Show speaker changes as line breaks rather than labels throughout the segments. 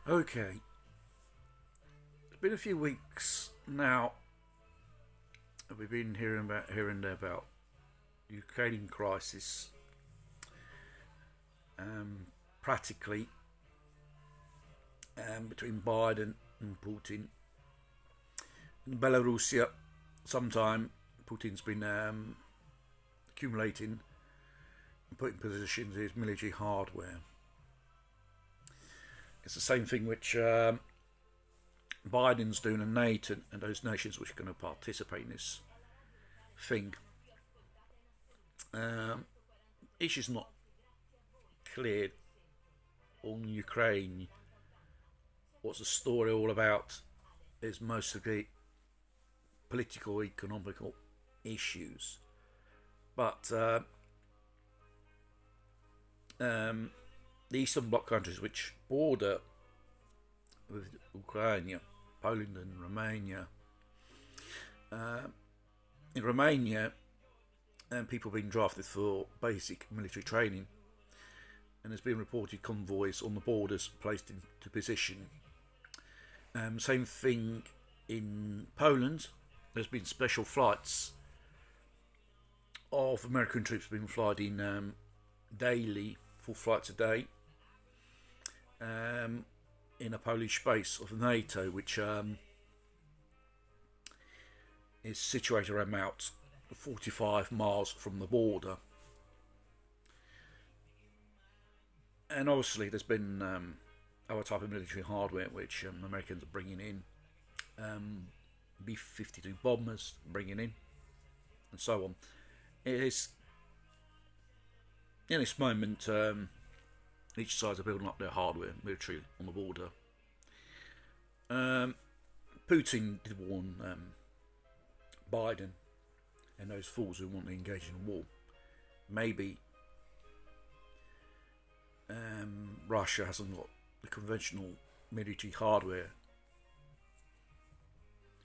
Okay, it's been a few weeks now. We've been hearing about here and there about Ukrainian crisis, um, practically between Biden and Putin. In Belarusia, sometime Putin's been accumulating and putting positions his military hardware. It's the same thing which Biden's doing in NATO and those nations which are going to participate in this thing. Um, Issues not cleared on Ukraine. What's the story all about is mostly political, economical issues. But the Eastern Bloc countries which border with Ukraine, Poland and Romania. In Romania, people have been drafted for basic military training, and there's been reported convoys on the borders placed into position. Same thing in Poland. There's been special flights of American troops being flown in daily, 4 flights a day, in a Polish base of NATO, which is situated around about 45 miles from the border. And obviously, there's been other type of military hardware which Americans are bringing in, B-52 bombers bringing in, and so on. It is in this moment. Each side's are building up their hardware, military on the border. Putin did warn Biden and those fools who want to engage in a war. Maybe Russia hasn't got the conventional military hardware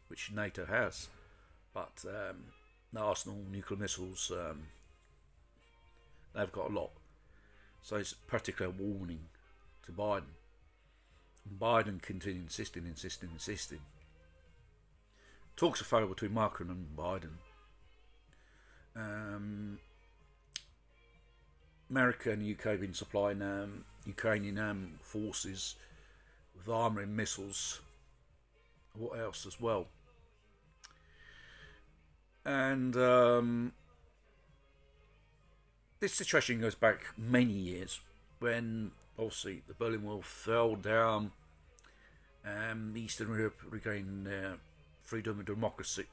which NATO has, but the arsenal, nuclear missiles, they've got a lot. So it's practically a warning to Biden. And Biden continued insisting. Talks are failed between Macron and Biden. America and the UK have been supplying Ukrainian forces with armour and missiles. What else as well? And this situation goes back many years when obviously the Berlin Wall fell down and Eastern Europe regained their freedom and democracy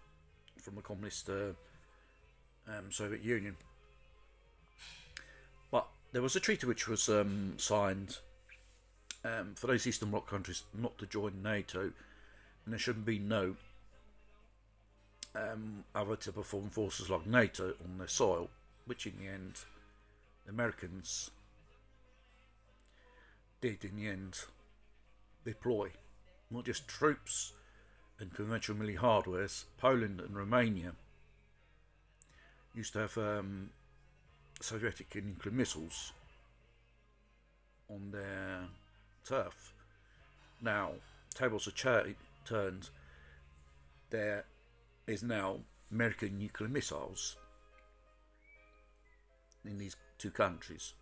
from the communist Soviet Union. But there was a treaty which was signed for those Eastern Bloc countries not to join NATO, and there shouldn't be no other type of foreign forces like NATO on their soil, which in the end the Americans did in the end deploy not just troops and conventional military hardwares. Poland and Romania used to have Soviet nuclear missiles on their turf. Now, tables are turned. There is now American nuclear missiles in these two countries,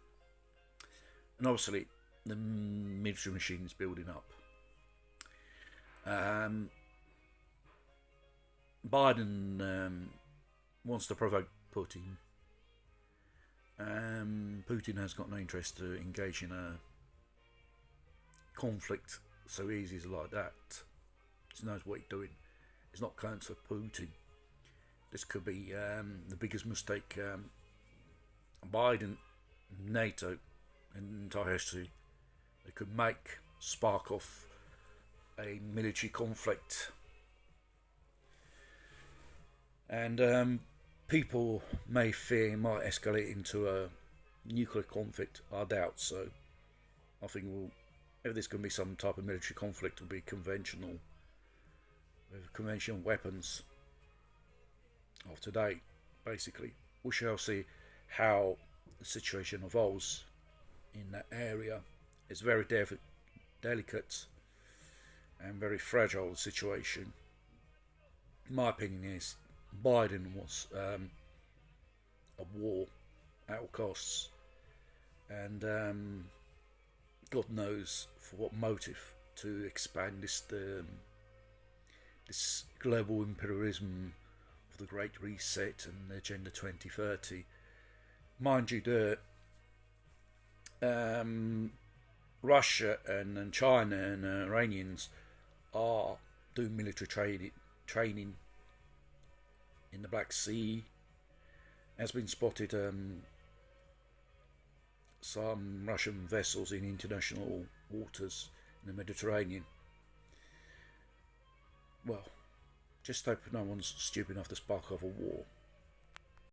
and obviously the military machine is building up. Biden wants to provoke Putin. Putin has got no interest to engage in a conflict so easy as like that. He knows what he's doing. It's not clowns for Putin. This could be the biggest mistake Biden, NATO, and entire history they could make, spark off a military conflict. And people may fear it might escalate into a nuclear conflict. I doubt so. I think if there's going to be some type of military conflict, it'll be conventional, with conventional weapons of today, basically. We shall see how the situation evolves in that area. It's very delicate, and very fragile situation. My opinion is Biden wants a war at all costs, and God knows for what motive to expand this global imperialism of the Great Reset and Agenda 2030. Mind you, Russia and China and Iranians are doing military training in the Black Sea. Has been spotted some Russian vessels in international waters in the Mediterranean. Well, just hope no one's stupid enough to spark off a war.